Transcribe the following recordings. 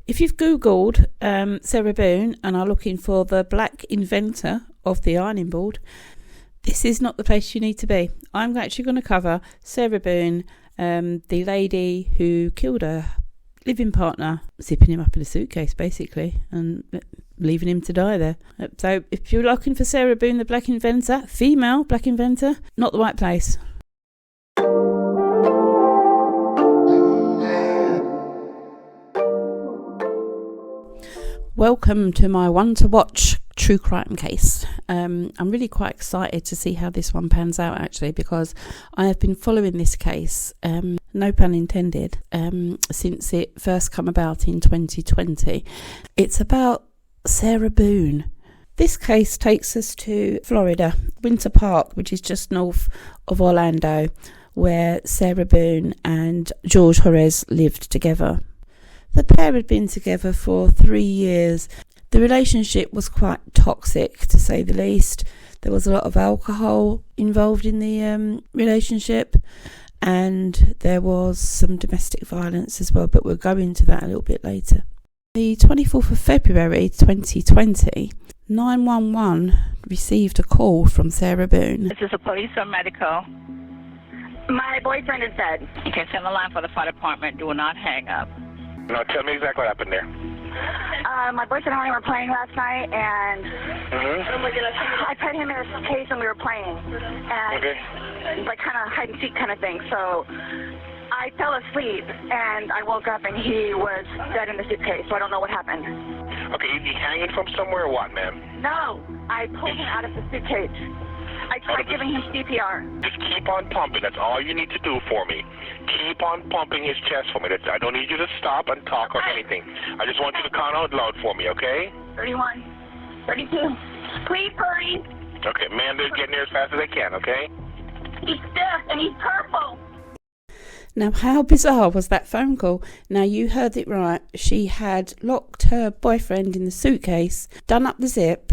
If you've Googled Sarah Boone and are looking for the black inventor of the ironing board, this is not the place you need to be. I'm actually going to cover Sarah Boone, the lady who killed her living partner, zipping him up in a suitcase basically and leaving him to die there. So if you're looking for Sarah Boone, the black inventor, female black inventor, not the right place. Welcome to my one to watch true crime case. I'm really quite excited to see how this one pans out actually, because I have been following this case, no pun intended, since it first come about in 2020. It's about Sarah Boone. This case takes us to Florida, Winter Park, which is just north of Orlando, where Sarah Boone and Jorge Torres lived together. The pair had been together for 3 years. The relationship was quite toxic, to say the least. There was a lot of alcohol involved in the relationship, and there was some domestic violence as well, but we'll go into that a little bit later. The 24th of February 2020, 911 received a call from Sarah Boone. This is a police or medical? My boyfriend is dead. Okay, send the line for the fire department. Do not hang up. No, tell me exactly what happened there. My boyfriend and I were playing last night, and I put him in a suitcase and we were playing, and like kind of hide and seek kind of thing. So I fell asleep and I woke up and he was dead in the suitcase. So I don't know what happened. Okay, you hanging from somewhere or what, ma'am? No, I pulled him out of the suitcase. I tried giving him CPR. Just keep on pumping. That's all you need to do for me. Keep on pumping his chest for me. I don't need you to stop and talk or anything. I just want you to count out loud for me, okay? 31, 32. Please hurry. Okay, man, they're getting there as fast as they can, okay? He's stiff and he's purple. Now, how bizarre was that phone call? Now, you heard it right. She had locked her boyfriend in the suitcase, done up the zip.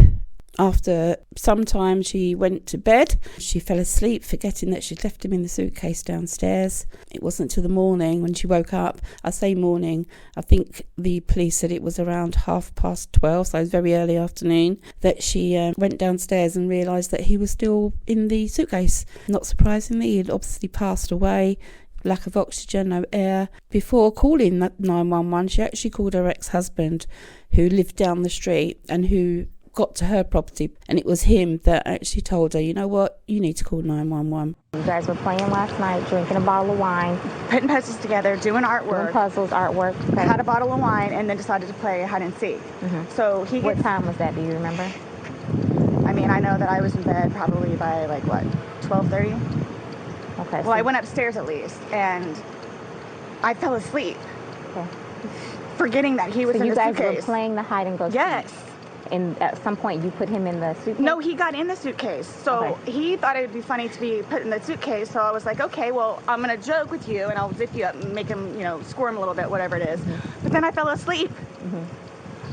After some time, she went to bed. She fell asleep, forgetting that she'd left him in the suitcase downstairs. It wasn't till the morning when she woke up. I say morning, I think the police said it was around 12:30, so it was very early afternoon, that she went downstairs and realised that he was still in the suitcase. Not surprisingly, he'd obviously passed away. Lack of oxygen, no air. Before calling 911, she actually called her ex-husband, who lived down the street and who got to her property, and it was him that actually told her, you know what, you need to call 911. You guys were playing last night, drinking a bottle of wine, putting puzzles together, doing artwork. Artwork. Okay. Had a bottle of wine and then decided to play hide and seek. So he. What time was that? Do you remember? I mean, I know that I was in bed probably by 12:30. Okay. Well, I went upstairs at least, and I fell asleep, forgetting that he was in the suitcase. So you guys were playing the hide and go seek? Yes. And at some point you put him in the suitcase? No, he got in the suitcase. So he thought it would be funny to be put in the suitcase. So I was like, okay, well, I'm going to joke with you and I'll zip you up and make him, squirm a little bit, whatever it is. But then I fell asleep.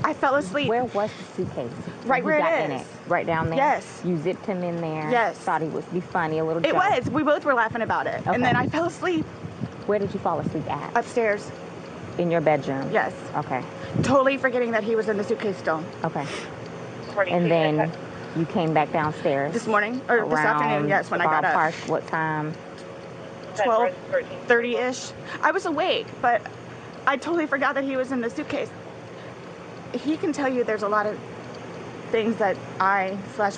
I fell asleep. Where was the suitcase? Right where it is. Right down there? Yes. You zipped him in there? Yes. Thought he would be funny, a little joke? It was. We both were laughing about it. Okay. And then I fell asleep. Where did you fall asleep at? Upstairs. In your bedroom? Yes. Okay. Totally forgetting that he was in the suitcase still. Okay. And then you came back downstairs? This morning, or this afternoon, yes, when I got up. What time? 12:30-ish. I was awake, but I totally forgot that he was in the suitcase. He can tell you there's a lot of things that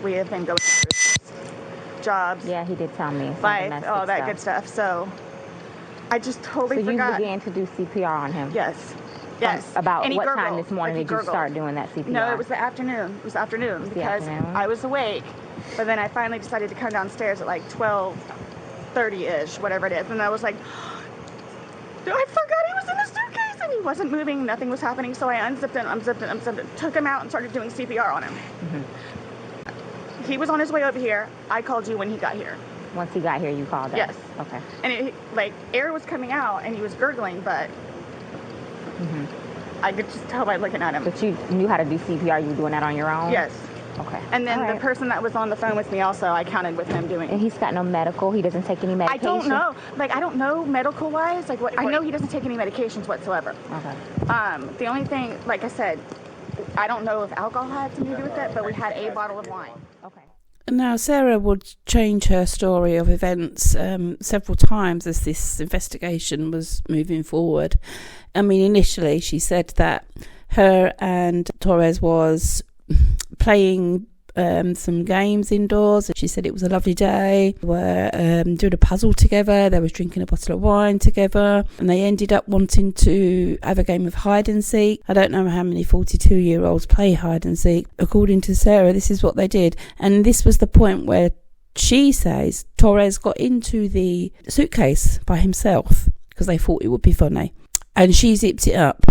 we have been going through. Jobs. Yeah, he did tell me. Life, all that good stuff. So I just totally forgot. So you began to do CPR on him? Yes. Yes. About what time this morning did you start doing that CPR? No, it was the afternoon. It was afternoon because I was awake, but then I finally decided to come downstairs at 12:30-ish, whatever it is, and I was like, I forgot he was in the suitcase, and he wasn't moving, nothing was happening, so I unzipped him, took him out and started doing CPR on him. He was on his way over here. I called you when he got here. Once he got here, you called us? Yes. Okay. And air was coming out, and he was gurgling, but I could just tell by looking at him. But you knew how to do CPR? You were doing that on your own? Yes. Okay. And then All the right. person that was on the phone with me also, I counted with him doing. And he's got no medical? He doesn't take any medication? I don't know. Like, I don't know medical-wise. Like, what I know he doesn't take any medications whatsoever. Okay. The only thing, like I said, I don't know if alcohol had something to do with it, but we had a bottle of wine. Okay. Now, Sarah would change her story of events several times as this investigation was moving forward. I mean, initially she said that her and Torres was playing some games indoors. She said it was a lovely day. They were doing a puzzle together. They was drinking a bottle of wine together, and they ended up wanting to have a game of hide and seek. I don't know how many 42-year-olds play hide and seek. According to Sarah, this is what they did, and this was the point where she says Torres got into the suitcase by himself because they thought it would be funny, and she zipped it up.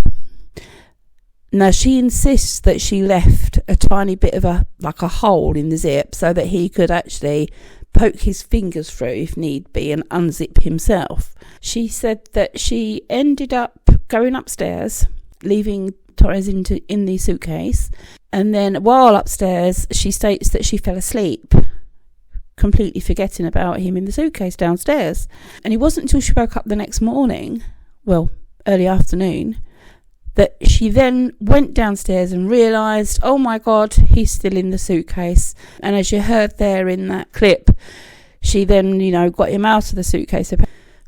Now, she insists that she left a tiny bit of a hole in the zip so that he could actually poke his fingers through if need be and unzip himself. She said that she ended up going upstairs, leaving Torres in the suitcase, and then while upstairs, she states that she fell asleep, completely forgetting about him in the suitcase downstairs. And it wasn't until she woke up the next morning, well, early afternoon, that she then went downstairs and realised, oh my God, he's still in the suitcase. And as you heard there in that clip, she then, got him out of the suitcase,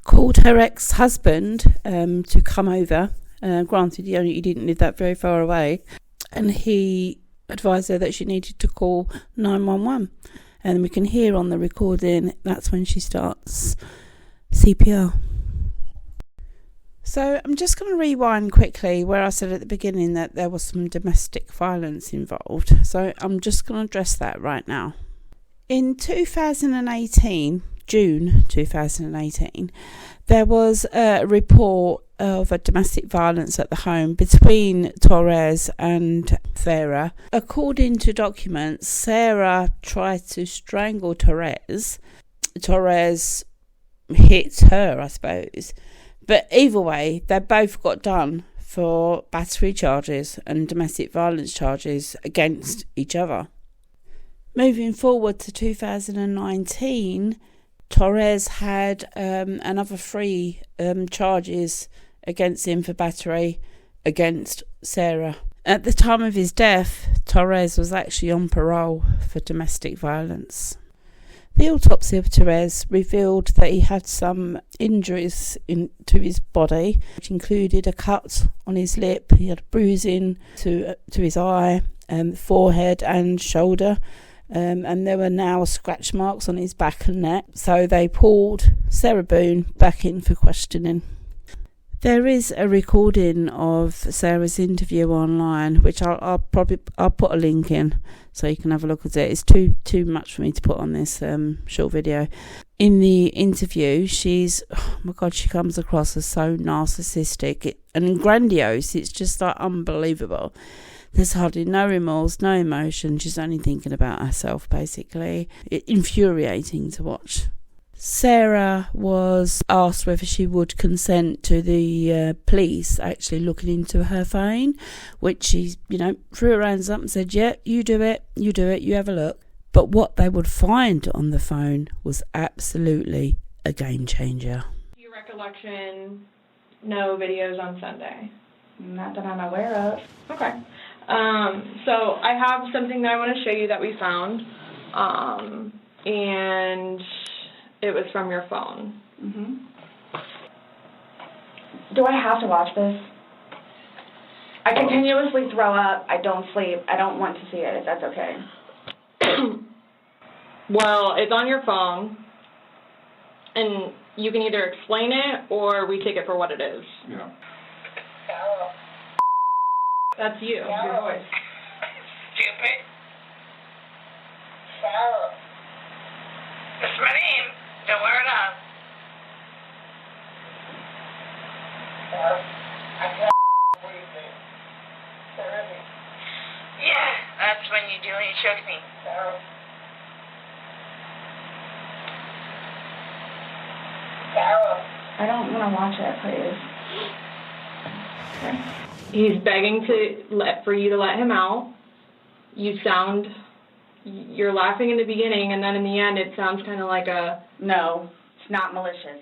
called her ex-husband to come over. Granted, he didn't live that very far away. And he advised her that she needed to call 911. And we can hear on the recording, that's when she starts CPR. So I'm just going to rewind quickly where I said at the beginning that there was some domestic violence involved. So I'm just going to address that right now. In 2018, June 2018, there was a report of a domestic violence at the home between Torres and Sarah. According to documents, Sarah tried to strangle Torres. Torres hit her, I suppose. But either way, they both got done for battery charges and domestic violence charges against each other. Moving forward to 2019, Torres had another 3 charges against him for battery against Sarah. At the time of his death, Torres was actually on parole for domestic violence. The autopsy of Torres revealed that he had some injuries to his body, which included a cut on his lip. He had bruising to his eye, forehead and shoulder, and there were now scratch marks on his back and neck. So they pulled Sarah Boone back in for questioning. There is a recording of Sarah's interview online, which I'll put a link in so you can have a look at it. It's too much for me to put on this short video. In the interview, she comes across as so narcissistic and grandiose. It's just unbelievable. There's hardly no remorse, no emotion. She's only thinking about herself, basically. It's infuriating to watch. Sarah was asked whether she would consent to the police actually looking into her phone, which she, threw her hands up and said, yeah, you do it, you have a look. But what they would find on the phone was absolutely a game changer. Your recollection, no videos on Sunday? Not that I'm aware of. Okay. So I have something that I want to show you that we found, and it was from your phone. Mm-hmm. Do I have to watch this? I continuously throw up. I don't sleep. I don't want to see it, if that's okay. Well, it's on your phone, and you can either explain it or we take it for what it is. Yeah. That's you, your voice. Stupid. Sarah. That's my name. Don't wear it up. Yeah, that's when you do it. You choke me. I don't want to watch it, please. Okay. He's begging for you to let him out. You sound you're laughing in the beginning, and then in the end it sounds kind of like a... No, it's not malicious.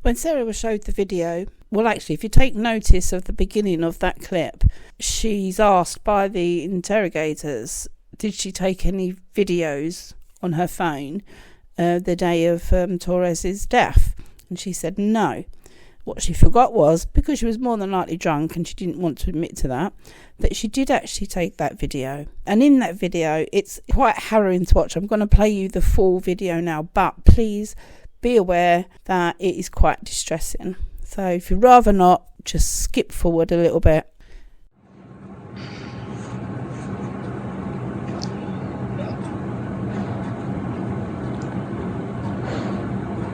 When Sarah was showed the video, well, actually, if you take notice of the beginning of that clip, she's asked by the interrogators, did she take any videos on her phone the day of Torres's death? And she said no. What she forgot was, because she was more than likely drunk and she didn't want to admit to that she did actually take that video. And in that video, it's quite harrowing to watch. I'm going to play you the full video now, but please be aware that it is quite distressing. So if you'd rather not, just skip forward a little bit.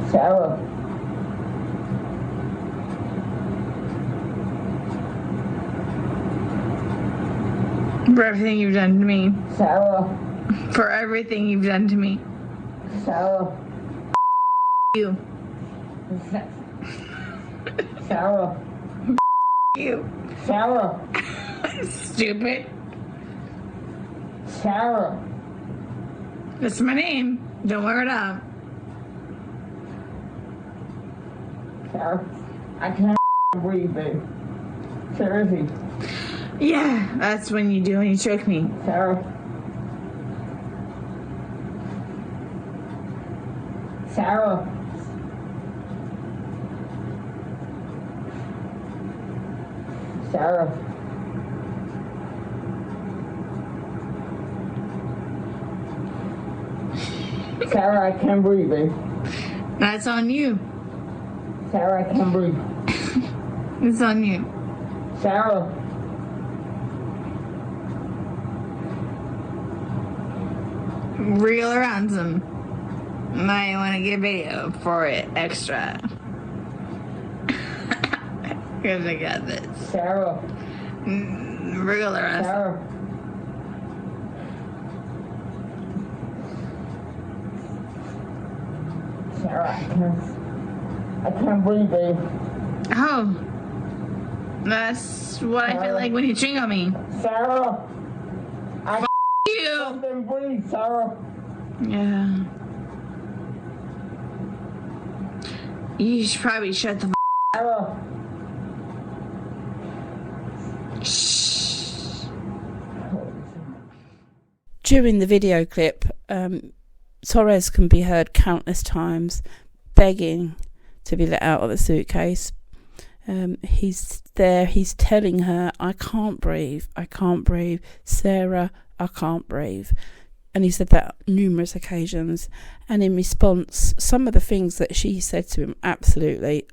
Sarah. For everything you've done to me. Sarah. For everything you've done to me. Sarah. You. Sarah. You. Sarah. Stupid. Sarah. That's my name. Don't wear it up. Sarah. I can't breathe, babe. Seriously. Yeah, that's when you do when you choke me. Sarah. Sarah. Sarah. Sarah, I can't breathe, babe. That's on you. Sarah, I can't breathe. It's on you. Sarah. Real or ransom. Might want to get video for it extra. Because I got this. Sarah. Real or ransom. Sarah. Sarah, I can't breathe, babe. Oh. That's what I feel like when you chewing on me. Sarah. You. Can't breathe, Sarah. Yeah. You should probably shut the Sarah. Shh. During the video clip, Torres can be heard countless times begging to be let out of the suitcase. He's there, he's telling her, I can't breathe, Sarah, I can't breathe. And he said that numerous occasions. And in response, some of the things that she said to him, absolutely,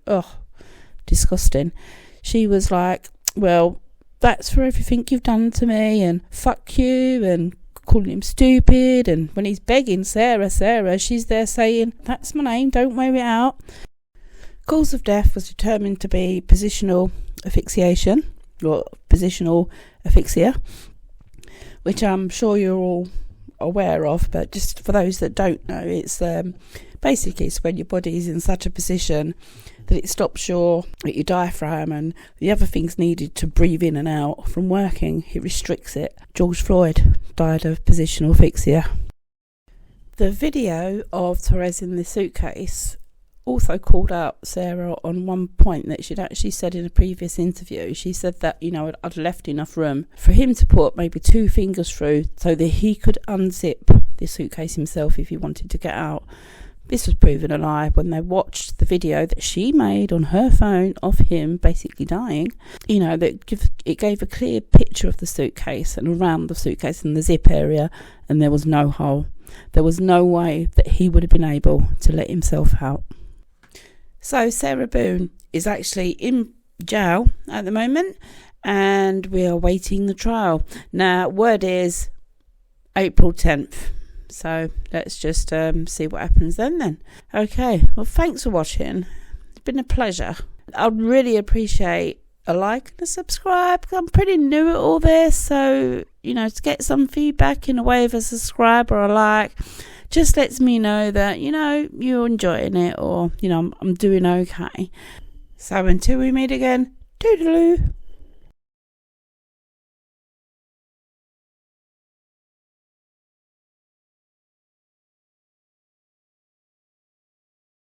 disgusting. She was like, well, that's for everything you've done to me, and fuck you, and calling him stupid. And when he's begging Sarah, she's there saying, that's my name, don't wear it out. Cause of death was determined to be positional asphyxiation, or positional asphyxia, which I'm sure you're all aware of, but just for those that don't know, it's basically it's when your body is in such a position that it stops your diaphragm and the other things needed to breathe in and out from working. It restricts it. George Floyd died of positional asphyxia. The video of Torres in the suitcase also called out Sarah on one point that she'd actually said in a previous interview. She said that, I'd left enough room for him to put maybe 2 fingers through so that he could unzip the suitcase himself if he wanted to get out. This was proven a lie when they watched the video that she made on her phone of him basically dying. It gave a clear picture of the suitcase and around the suitcase and the zip area, and there was no hole. There was no way that he would have been able to let himself out. So Sarah Boone is actually in jail at the moment, and we are waiting the trial. Now, word is April 10th. So let's just see what happens then. Okay, well, thanks for watching. It's been a pleasure. I'd really appreciate a like and a subscribe. I'm pretty new at all this, so, to get some feedback in the way of a subscribe or a like just lets me know that, you're enjoying it, or, I'm doing okay. So until we meet again, toodaloo.